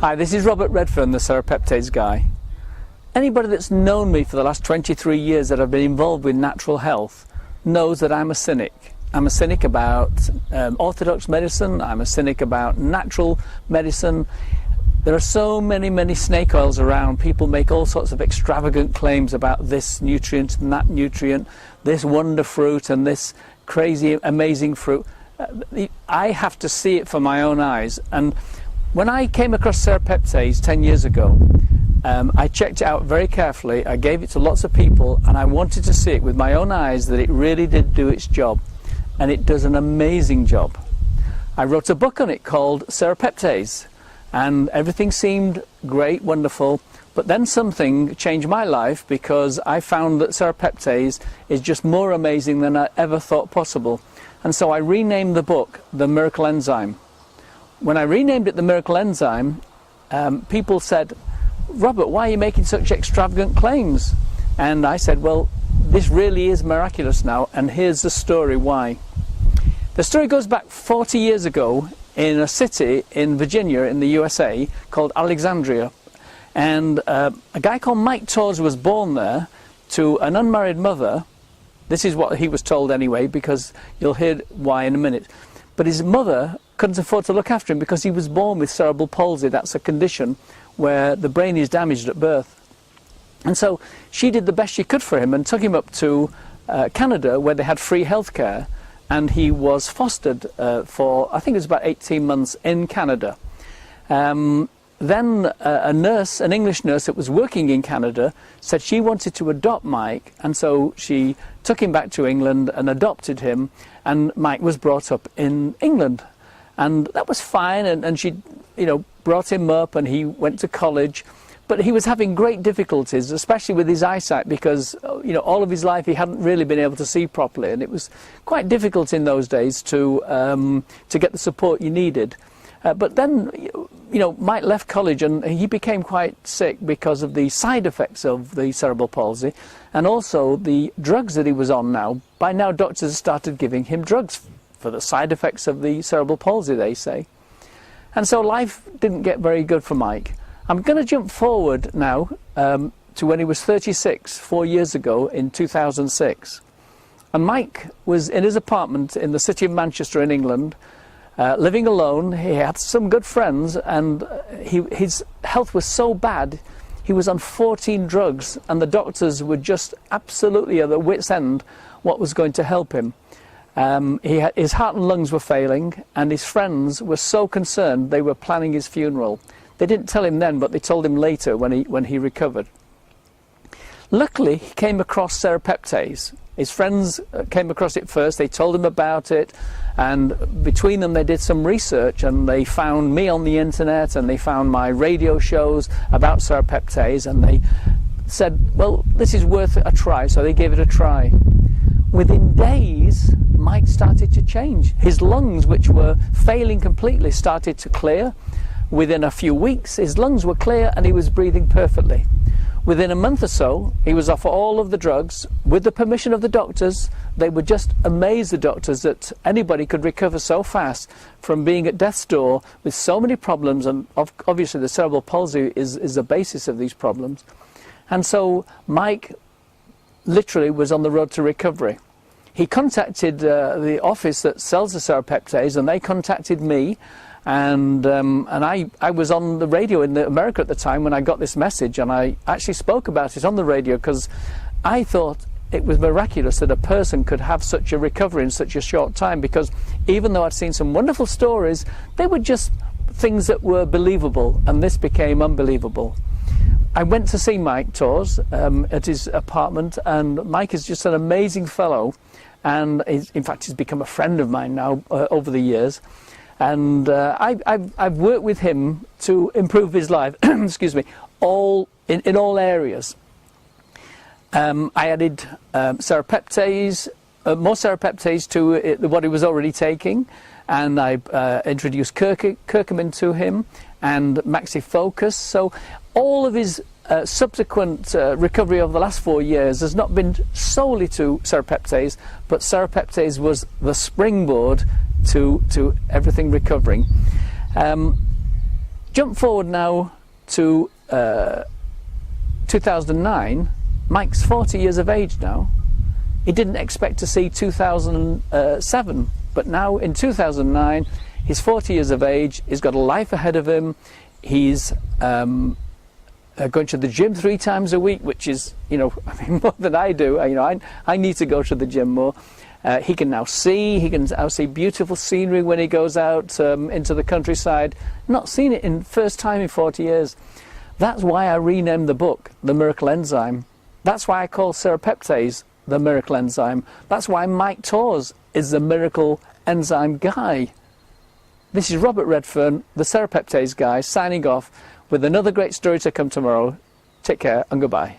Hi, this is Robert Redfern, the serrapeptase guy. Anybody that's known me for the last 23 years that I've been involved with natural health knows that I'm a cynic. I'm a cynic about orthodox medicine, I'm a cynic about natural medicine. There are so many snake oils around. People make all sorts of extravagant claims about this nutrient and that nutrient, this wonder fruit and this crazy amazing fruit. I have to see it for my own eyes. And when I came across serrapeptase 10 years ago, I checked it out very carefully. I gave it to lots of people and I wanted to see it with my own eyes that it really did do its job. And it does an amazing job. I wrote a book on it called Serrapeptase, and everything seemed great, wonderful, but then something changed my life because I found that serrapeptase is just more amazing than I ever thought possible. And so I renamed the book The Miracle Enzyme. When I renamed it The Miracle Enzyme, people said, "Robert, why are you making such extravagant claims?" And I said, well, this really is miraculous now, and here's the story why. The story goes back 40 years ago in a city in Virginia in the USA called Alexandria. And a guy called Mike Tawse was born there to an unmarried mother. This is what he was told anyway, because you'll hear why in a minute. But his mother couldn't afford to look after him because he was born with cerebral palsy. That's a condition where the brain is damaged at birth. And so she did the best she could for him and took him up to Canada, where they had free healthcare, and he was fostered for, I think it was about 18 months in Canada. Then a nurse, an English nurse that was working in Canada, said she wanted to adopt Mike, and so she took him back to England and adopted him, and Mike was brought up in England. And that was fine, and she, brought him up, and he went to college. But he was having great difficulties, especially with his eyesight, because all of his life he hadn't really been able to see properly, and it was quite difficult in those days to get the support you needed. But then, Mike left college and he became quite sick because of the side effects of the cerebral palsy, and also the drugs that he was on now. By now, doctors started giving him drugs for the side effects of the cerebral palsy, they say. And so life didn't get very good for Mike. I'm going to jump forward now to when he was 36, 4 years ago in 2006. And Mike was in his apartment in the city of Manchester in England, living alone. He had some good friends, and his health was so bad, he was on 14 drugs, and the doctors were just absolutely at their wits' end what was going to help him. His heart and lungs were failing, and his friends were so concerned they were planning his funeral. They didn't tell him then, but they told him later when he recovered. Luckily, he came across serrapeptase. His friends came across it first. They told him about it, and between them they did some research, and they found me on the internet, and they found my radio shows about serrapeptase, and they said, well, this is worth a try, so they gave it a try. Within days, Mike started to change. His lungs, which were failing completely, started to clear. Within a few weeks, his lungs were clear and he was breathing perfectly. Within a month or so, he was off all of the drugs. With the permission of the doctors, they were just amazed, the doctors, that anybody could recover so fast from being at death's door with so many problems, and obviously the cerebral palsy is the basis of these problems. And so Mike literally was on the road to recovery. He contacted the office that sells the serrapeptase, and they contacted me. And I was on the radio in America at the time when I got this message, and I actually spoke about it on the radio because I thought it was miraculous that a person could have such a recovery in such a short time, because even though I'd seen some wonderful stories, they were just things that were believable, and this became unbelievable. I went to see Mike Tawse at his apartment, and Mike is just an amazing fellow, and in fact he's become a friend of mine now over the years. And I've worked with him to improve his life, excuse me, in all areas. I added serrapeptase, more serrapeptase to what he was already taking, and I introduced curcumin to him and maxifocus. So all of his subsequent recovery over the last 4 years has not been solely to serrapeptase, but serrapeptase was the springboard to everything recovering. Jump forward now to 2009. Mike's 40 years of age now. He didn't expect to see 2007, but now in 2009, he's 40 years of age. He's got a life ahead of him. He's going to the gym 3 times a week, which is, I mean, more than I do. I need to go to the gym more. He can now see. He can now see beautiful scenery when he goes out into the countryside. Not seen it in first time in 40 years. That's why I renamed the book The Miracle Enzyme. That's why I call serrapeptase the miracle enzyme. That's why Mike Tawse is the miracle enzyme guy. This is Robert Redfern, the serrapeptase guy, signing off with another great story to come tomorrow. Take care and goodbye.